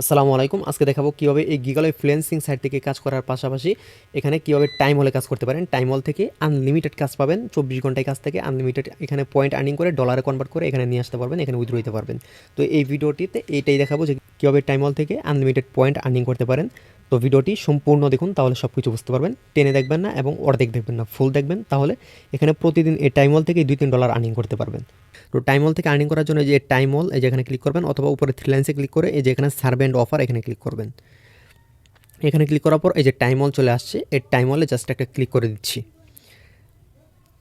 আসসালামু আলাইকুম। আজকে দেখাবো কীভাবে এই গিগালো ফ্রিল্যান্সিং সাইট থেকে কাজ করার পাশাপাশি এখানে কীভাবে টাইম হলে কাজ করতে পারেন। টাইম হল থেকে আনলিমিটেড কাজ পাবেন, 24 ঘন্টায় কাজ থেকে আনলিমিটেড এখানে পয়েন্ট আর্নিং করে ডলারে কনভার্ট করে এখানে নিয়ে আসতে পারবেন, এখানে উইথড্র দিতে পারবেন। তো এই ভিডিওটিতে এইটাই দেখাবো যে কীভাবে টাইম হল থেকে আনলিমিটেড পয়েন্ট আর্নিং করতে পারেন। তো ভিডিওটি সম্পূর্ণ দেখুন, তাহলে সব কিছু বুঝতে পারবেন। টেনে দেখবেন না এবং অর্ধেক দেখবেন না, ফুল দেখবেন, তাহলে এখানে প্রতিদিন এই টাইম হল থেকে 2-3 ডলার আর্নিং করতে পারবেন। তো টাইম হল থেকে আর্নিং করার জন্য যে টাইম হল এই যে এখানে ক্লিক করবেন, অথবা উপরে থ্রি লাইন্সে ক্লিক করে এই যে এখানে সার্ভে এন্ড অফার এখানে ক্লিক করবেন। এখানে ক্লিক করার পর এই যে টাইম হল চলে আসছে, এই টাইম হলে জাস্ট একটা ক্লিক করে দিচ্ছি।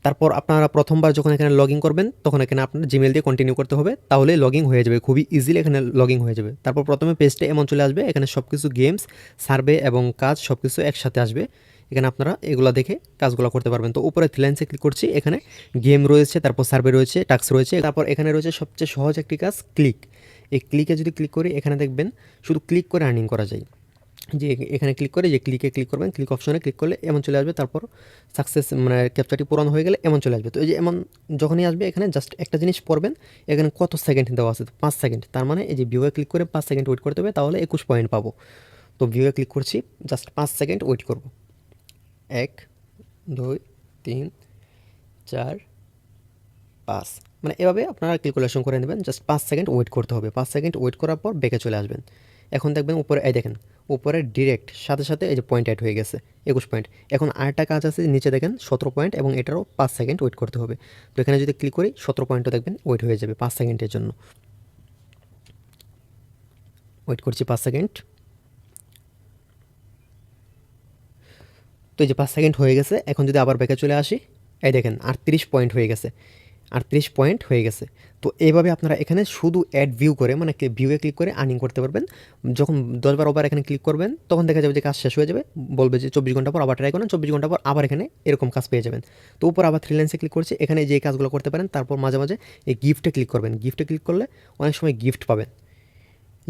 তারপর আপনারা প্রথমবার যখন এখানে লগ ইন করবেন তখন এখানে আপনার জিমেল দিয়ে কন্টিনিউ করতে হবে, তাহলে লগ ইন হয়ে যাবে, খুবই ইজিলি এখানে লগ ইন হয়ে যাবে। তারপর প্রথমে পেজটা এমন চলে আসবে, এখানে সব কিছু গেমস, সার্ভে এবং কাজ সব কিছু একসাথে আসবে। এখানে আপনারা এগুলো দেখে কাজগুলো করতে পারবেন। তো উপরে থ্রি লাইন্সে ক্লিক করছি, এখানে গেম রয়েছে, তারপর সার্ভে রয়েছে, টাস্ক রয়েছে, তারপর এখানে রয়েছে সবচেয়ে সহজ একটি কাজ ক্লিক। এই ক্লিকে যদি ক্লিক করি এখানে দেখবেন শুধু ক্লিক করে আর্নিং করা যায়। যে এখানে ক্লিক করে যে ক্লিকে ক্লিক করবেন, ক্লিক অপশনে ক্লিক করলে এমন চলে আসবে। তারপর সাকসেস মানে ক্যাপচারটি পূরণ হয়ে গেলে এমন চলে আসবে। তো এই যে এমন যখনই আসবে এখানে জাস্ট একটা জিনিস পড়বেন, এখানে কত সেকেন্ড দেওয়া আছে, 5 সেকেন্ড। তার মানে এই যে ভিউয়ে ক্লিক করে 5 সেকেন্ড ওয়েট করতে হবে, তাহলে 21 পয়েন্ট পাবো। তো ভিউয়ে ক্লিক করছি, জাস্ট 5 সেকেন্ড ওয়েট করব। 1 2 3 4 5, মানে এভাবে আপনারা ক্যালকুলেশন করে নেবেন। জাস্ট 5 সেকেন্ড ওয়েট করতে হবে। 5 সেকেন্ড ওয়েট করার পর ব্যাকে চলে আসবেন। এখন দেখবেন উপরে এই দেখেন, উপরে ডিরেক্ট সাথে সাথে এই যে পয়েন্ট অ্যাড হয়ে গেছে, 21 পয়েন্ট। এখন আরেকটা কাজ আছে, নিচে দেখেন 17 পয়েন্ট, এবং এটারও 5 সেকেন্ড ওয়েট করতে হবে। তো এখানে যদি ক্লিক করি 17 পয়েন্টও দেখবেন ওয়েট হয়ে যাবে 5 সেকেন্ডের জন্য। ওয়েট করছি 5 সেকেন্ড। তো এই যে 5 সেকেন্ড হয়ে গেছে। এখন যদি আবার ব্যাকে চলে আসি, এই দেখেন 38 পয়েন্ট হয়ে গেছে, 38 পয়েন্ট হয়ে গেছে। তো এইভাবে আপনারা এখানে শুধু অ্যাড ভিউ করে, মানে ভিউয়ে ক্লিক করে আর্নিং করতে পারবেন। যখন 10 বার ওভার এখানে ক্লিক করবেন তখন দেখা যাবে যে কাজ শেষ হয়ে যাবে, বলবে যে 24 ঘন্টা পর আবার ট্রাই করেন, 24 ঘন্টা পর আবার এখানে এরকম কাজ পেয়ে যাবেন। তো উপর আবার থ্রি লাইন্সে ক্লিক করছে, এখানে যে কাজগুলো করতে পারেন। তারপর মাঝে মাঝে এই গিফটে ক্লিক করবেন। গিফটে ক্লিক করলে অনেক সময় গিফট পাবেন।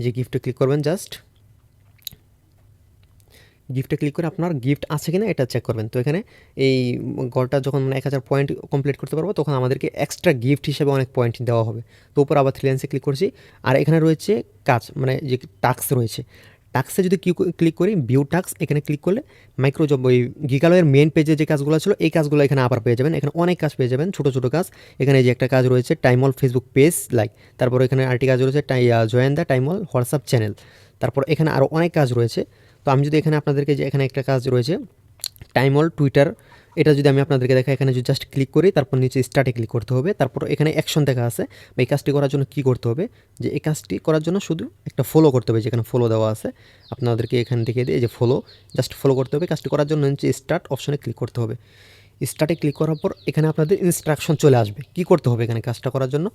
যে গিফটে ক্লিক করবেন, জাস্ট গিফটে ক্লিক করে আপনার গিফট আছে কিনা এটা চেক করবেন। তো এখানে এই গড়টা যখন মানে 1000 পয়েন্ট কমপ্লিট করতে পারবো তখন আমাদেরকে এক্সট্রা গিফট হিসেবে অনেক পয়েন্ট দেওয়া হবে। তো উপর আবার থ্রি লাইন্সে ক্লিক করছি, আর এখানে রয়েছে কাজ, মানে যে টাস্ক রয়েছে, টাস্কে যদি ক্লিক করি ভিউ টাস্ক, এখানে ক্লিক করলে মাইক্রো জব ওই গিগালয়ের মেন পেজে যে কাজগুলো ছিল এই কাজগুলো এখানে আবার পেয়ে যাবেন। এখানে অনেক কাজ পেয়ে যাবেন, ছোটো ছোটো কাজ। এখানে যে একটা কাজ রয়েছে টাইম হল ফেসবুক পেজ লাইক, তারপর এখানে আরেকটি কাজ রয়েছে জয়েন দ্য টাইম হল হোয়াটসঅ্যাপ চ্যানেল। তারপর এখানে আরও অনেক কাজ রয়েছে। তো আমি যদি এখানে আপনাদেরকে, যে এখানে একটা কাজ রয়েছে টাইম হল টুইটার, এটা যদি আমি আপনাদেরকে দেখাই, এখানে যদি জাস্ট ক্লিক করি, তারপর নিচে স্টার্টে ক্লিক করতে হবে। তারপর এখানে অ্যাকশন দেখা আছে, এই কাজটি করার জন্য কী করতে হবে, যে এই কাজটি করার জন্য শুধু একটা ফলো করতে হবে, যেখানে ফলো দেওয়া আছে আপনাদেরকে এখানে দেখিয়ে দিই, এই যে ফলো, জাস্ট ফলো করতে হবে। কাজটি করার জন্য নিচে স্টার্ট অপশনে ক্লিক করতে হবে। স্টার্টে ক্লিক করার পর এখানে আপনাদের ইনস্ট্রাকশন চলে আসবে কী করতে হবে এখানে কাজটা করার জন্য।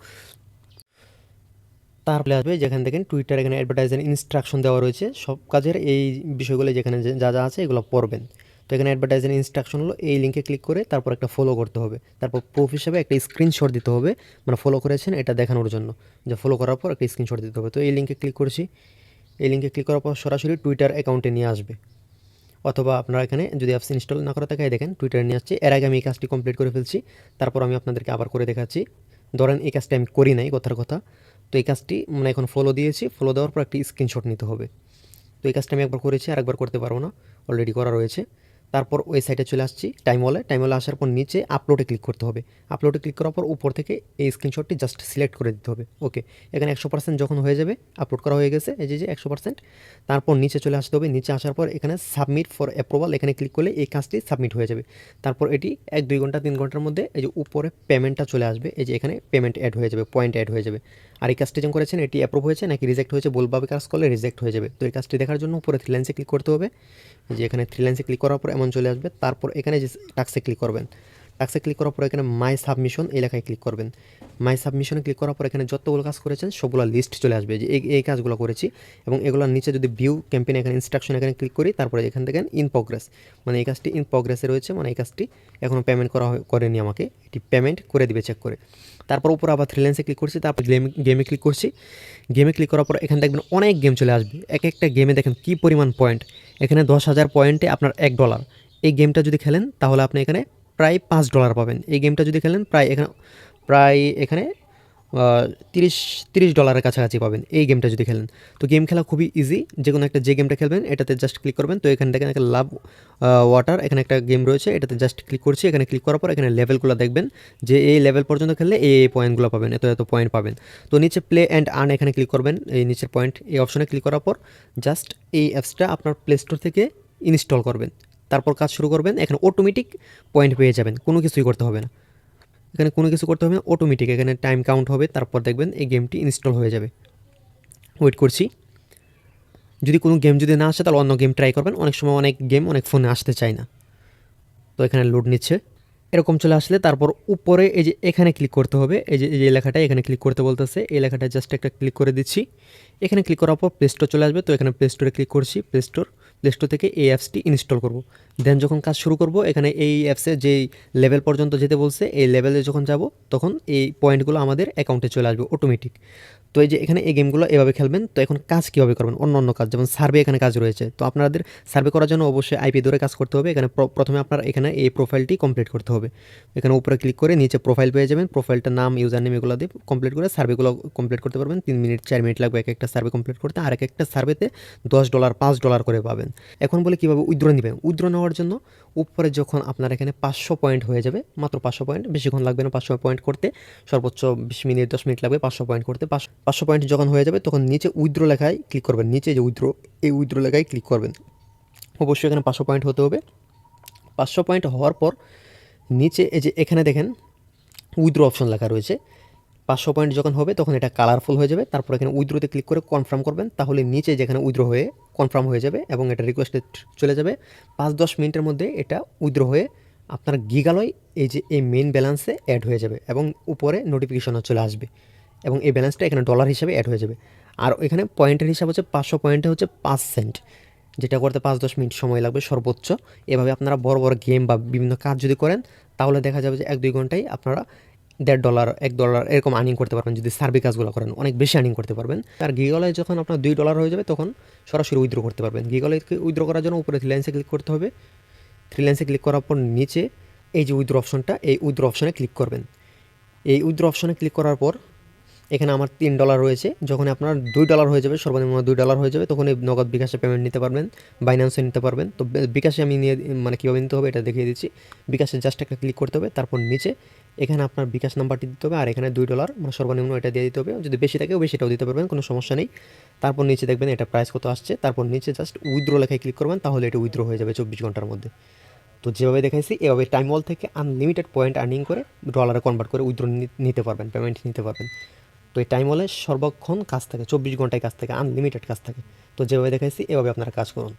তারপরে আসবে যেখানে দেখেন টুইটার, এখানে অ্যাডভার্টাইজের ইনস্ট্রাকশন দেওয়া রয়েছে, সব কাজের এই বিষয়গুলো যেখানে যা যা আছে এগুলো পড়বেন। তো এখানে অ্যাডভার্টাইজের ইনস্ট্রাকশন হলো এই লিঙ্কে ক্লিক করে তারপর একটা ফলো করতে হবে, তারপর প্রুফ হিসেবে একটা স্ক্রিনশট দিতে হবে, মানে ফলো করেছেন এটা দেখানোর জন্য, যে ফলো করার পর একটা স্ক্রিনশট দিতে হবে। তো এই লিঙ্কে ক্লিক করছি, এই লিঙ্কে ক্লিক করার পর সরাসরি টুইটার অ্যাকাউন্টে নিয়ে আসবে, অথবা আপনারা এখানে যদি অ্যাপস ইনস্টল না করে থাকে দেখেন টুইটারে নিয়ে আসছে। এর আগে আমি এই কাজটি কমপ্লিট করে ফেলছি, তারপর আমি আপনাদেরকে আবার করে দেখাচ্ছি। ধরেন এই কাজটি আমি করি নাই, কথার কথা। তো এই কাজটি মানে এখন ফলো দিয়েছি, ফলো দেওয়ার পর একটি স্ক্রিনশট নিতে হবে। তো এই কাজটা আমি একবার করেছি, আর একবার করতে পারবো না, অলরেডি করা রয়েছে। তারপর ওই সাইটে চলে আসছি টাইম হলে আসার পর নিচে আপলোডে ক্লিক করতে হবে। আপলোডে ক্লিক করার পর উপর থেকে এই স্ক্রিনশটটি জাস্ট সিলেক্ট করে দিতে হবে। ওকে, এখানে 100% যখন হয়ে যাবে, আপলোড করা হয়ে গেছে, এই যে 100%। তারপর নিচে চলে আসতে হবে, নিচে আসার পর এখানে সাবমিট ফর অ্যাপ্রুভাল, এখানে ক্লিক করলে এই কাজটি সাবমিট হয়ে যাবে। তারপর এটি 1-2 ঘন্টা 3 ঘন্টার মধ্যে এই যে উপরে পেমেন্টটা চলে আসবে, এই যে এখানে পেমেন্ট অ্যাড হয়ে যাবে, পয়েন্ট অ্যাড হয়ে যাবে। আর এই কাজটি যখন করেছেন এটি অ্যাপ্রুভ হয়েছে নাকি রিজেক্ট হয়েছে, ভুলভাবে কাজ করলে রিজেক্ট হয়ে যাবে। তো এই কাজটি দেখার জন্য উপরে থ্রি লাইন্সে ক্লিক করতে হবে, যে এখানে থ্রি লাইন্সে ক্লিক করার পর এমন চলে আসবে। তারপর এখানে যে টাস্কে ক্লিক করবেন, টাস্কে ক্লিক করার পর এখানে মাই সাবমিশন এলাকায় ক্লিক করবেন। মাই সাবমিশনে ক্লিক করার পর এখানে যতগুলো কাজ করেছেন সবগুলো লিস্ট চলে আসবে, যে এই কাজগুলো করেছি। এবং এগুলোর নিচে যদি ভিউ ক্যাম্পেইন, এখানে ইনস্ট্রাকশন এখানে ক্লিক করি, তারপরে এখান থেকে ইন প্রোগ্রেস, মানে এই কাজটি ইন প্রোগ্রেসে রয়েছে, মানে এই কাজটি এখনও পেমেন্ট করেনি আমাকে, এটি পেমেন্ট করে দিবে চেক করে। তারপর উপর আবার থ্রি লাইন্সে ক্লিক করছি, তারপর গেমে ক্লিক করছি। গেমে ক্লিক করার পর এখানে দেখবেন অনেক গেম চলে আসবে, এক একটা গেমে দেখেন কী পরিমাণ পয়েন্ট। এখানে 10,000 পয়েন্টে আপনার $1। এই গেমটা যদি খেলেন তাহলে আপনি এখানে প্রায় $5 পাবেন। এই গেমটা যদি খেলেন প্রায় এখানে তিরিশ $30 কাছাকাছি পাবেন এই গেমটা যদি খেলেন। তো গেম খেলা খুবই ইজি, যে কোনো একটা যে গেমটা খেলবেন এটাতে জাস্ট ক্লিক করবেন। তো এখান থেকে একটা লাভ ওয়াটার এখানে একটা গেম রয়েছে, এটাতে জাস্ট ক্লিক করছি। এখানে ক্লিক করার পর এখানে লেভেলগুলো দেখবেন যে এই লেভেল পর্যন্ত খেললে এই পয়েন্টগুলো পাবেন, এত এত পয়েন্ট পাবেন। তো নিচে প্লে অ্যান্ড আর্ন এখানে ক্লিক করবেন, এই নিচের পয়েন্ট এই অপশনে ক্লিক করার পর জাস্ট এই অ্যাপসটা আপনার প্লে স্টোর থেকে ইনস্টল করবেন, তারপর কাজ শুরু করবেন। এখানে অটোমেটিক পয়েন্ট পেয়ে যাবেন, কোনো কিছুই করতে হবে না। এখানে কোনো কিছু করতে হবে না, অটোমেটিক এখানে টাইম কাউন্ট হবে, তারপর দেখবেন এই গেমটি ইনস্টল হয়ে যাবে। ওয়েট করছি। যদি কোনো গেম যদি না আসে তাহলে অন্য গেম ট্রাই করবেন, অনেক সময় অনেক গেম অনেক ফোনে আসতে চায় না। তো এখানে লোড নিচ্ছে, এরকম চলে আসলে তারপর উপরে এই যে এখানে ক্লিক করতে হবে, এই যে লেখাটা এখানে ক্লিক করতে বলতেছে, এই লেখাটা জাস্ট একটা ক্লিক করে দিচ্ছি। এখানে ক্লিক করার পর প্লে স্টোর চলে আসবে। তো এখানে প্লে স্টোরে ক্লিক করছি, প্লে স্টোর থেকে এই অ্যাপসটি ইনস্টল করব। দেন যখন কাজ শুরু করব এখানে এই অ্যাপসে যেই লেভেল পর্যন্ত যেতে বলছে এই লেভেলে যখন যাব তখন এই পয়েন্টগুলো আমাদের অ্যাকাউন্টে চলে আসবে অটোমেটিক। তো এই যে এখানে এই গেমগুলো এভাবে খেলবেন। তো এখন কাজ কীভাবে করবেন, অন্য কাজ যেমন সার্ভে এখানে কাজ রয়েছে। তো আপনাদের সার্ভে করার জন্য অবশ্যই আইপি ধরে কাজ করতে হবে। এখানে প্রথমে আপনার এখানে এই প্রোফাইলটি কমপ্লিট করতে হবে। এখানে উপরে ক্লিক করে নিচে প্রোফাইল পেয়ে যাবেন, প্রোফাইলটার নাম ইউজার নেম এগুলো দিয়ে কমপ্লিট করে সার্ভেগুলো কমপ্লিট করতে পারবেন। 3 মিনিট 4 মিনিট লাগবে এক একটা সার্ভে কমপ্লিট করতে, আর এক একটা সার্ভেতে $10 $5 করে পাবেন। এখন বলে কীভাবে উইথড্র নেবেন। উইথড্র নেওয়ার জন্য উপরে যখন আপনার এখানে 500 পয়েন্ট হয়ে যাবে, মাত্র 500 পয়েন্ট, বেশিক্ষণ লাগবে না 500 পয়েন্ট করতে, সর্বোচ্চ 20 মিনিট 10 মিনিট লাগবে 500 পয়েন্ট করতে। 500 পয়েন্ট যখন হয়ে যাবে তখন নিচে উইথড্র লেখায় ক্লিক করবেন, নিচে যে উইথড্র এই উইথড্র লেখায় ক্লিক করবেন। অবশ্যই এখানে 500 পয়েন্ট হতে হবে। 500 পয়েন্ট হওয়ার পর নিচে এই যে এখানে দেখেন উইথড্র অপশন লেখা রয়েছে। 500 পয়েন্ট যখন হবে তখন এটা কালারফুল হয়ে যাবে, তারপর এখানে উইথড্রোতে ক্লিক করে কনফার্ম করবেন, তাহলে নিচে যেখানে উইথড্র হয়ে কনফার্ম হয়ে যাবে এবং এটা রিকোয়েস্টে চলে যাবে। 5-10 মিনিটের মধ্যে এটা উইথড্র হয়ে আপনার গিগালয় এই যে এই মেইন ব্যালেন্সে অ্যাড হয়ে যাবে এবং উপরে নোটিফিকেশনও চলে আসবে এবং এই ব্যালেন্সটা এখানে ডলার হিসাবে অ্যাড হয়ে যাবে। আর এখানে পয়েন্টের হিসাব হচ্ছে 500 পয়েন্টে হচ্ছে 5 সেন্ট, যেটা করতে 5-10 মিনিট সময় লাগবে সর্বোচ্চ। এভাবে আপনারা বড় বড় গেম বা বিভিন্ন কাজ যদি করেন তাহলে দেখা যাবে যে 1-2 ঘন্টায় আপনারা $1.5 $1 এরকম আর্নিং করতে পারবেন। যদি সার্ভে কাজগুলো করেন অনেক বেশি আর্নিং করতে পারবেন। আর গিগলে যখন আপনার $2 হয়ে যাবে তখন সরাসরি উইথড্র করতে পারবেন। গিগলে উইথড্র করার জন্য উপরে থ্রি লাইন্সে ক্লিক করতে হবে। থ্রি লাইন্সে ক্লিক করার পর নিচে এই যে উইথড্র অপশনটা, এই উইথড্র অপশনে ক্লিক করবেন। এই উইথড্র অপশনে ক্লিক করার পর এখানে আমার $3 রয়েছে, যখন আপনার $2 হয়ে যাবে, সর্বনিম্ন $2 হয়ে যাবে, তখন এই নগদ বিকাশে পেমেন্ট নিতে পারবেন, বাইন্যান্সে নিতে পারবেন। তো বিকাশে আমি নিয়ে মানে কীভাবে নিতে হবে এটা দেখিয়ে দিচ্ছি। বিকাশে জাস্ট একটা ক্লিক করতে হবে, তারপর নিচে এখানে আপনার বিকাশ নাম্বারটি দিতে হবে, আর এখানে $2 মানে সর্বনিম্ন এটা দিয়ে দিতে হবে। যদি বেশি থাকেও বেশিটাও দিতে পারবেন, কোনো সমস্যা নেই। তারপর নিচে দেখবেন এটা প্রাইস কত আসছে, তারপর নিচে জাস্ট উইথড্র লেখায় ক্লিক করবেন, তাহলে এটা উইথড্র হয়ে যাবে 24 ঘন্টার মধ্যে। তো যেভাবে দেখাইছি এভাবে টাইম ওয়াল থেকে আনলিমিটেড পয়েন্ট আর্নিং করে ডলারে কনভার্ট করে উইথড্র নিতে পারবেন, পেমেন্ট নিতে পারবেন। তো এই টাইম ওয়ালে সর্বক্ষণ কাজ থাকে, 24 ঘন্টায় কাজ থাকে, আনলিমিটেড কাজ থাকে। তো যেভাবে দেখাইছি এভাবে আপনারা কাজ করুন।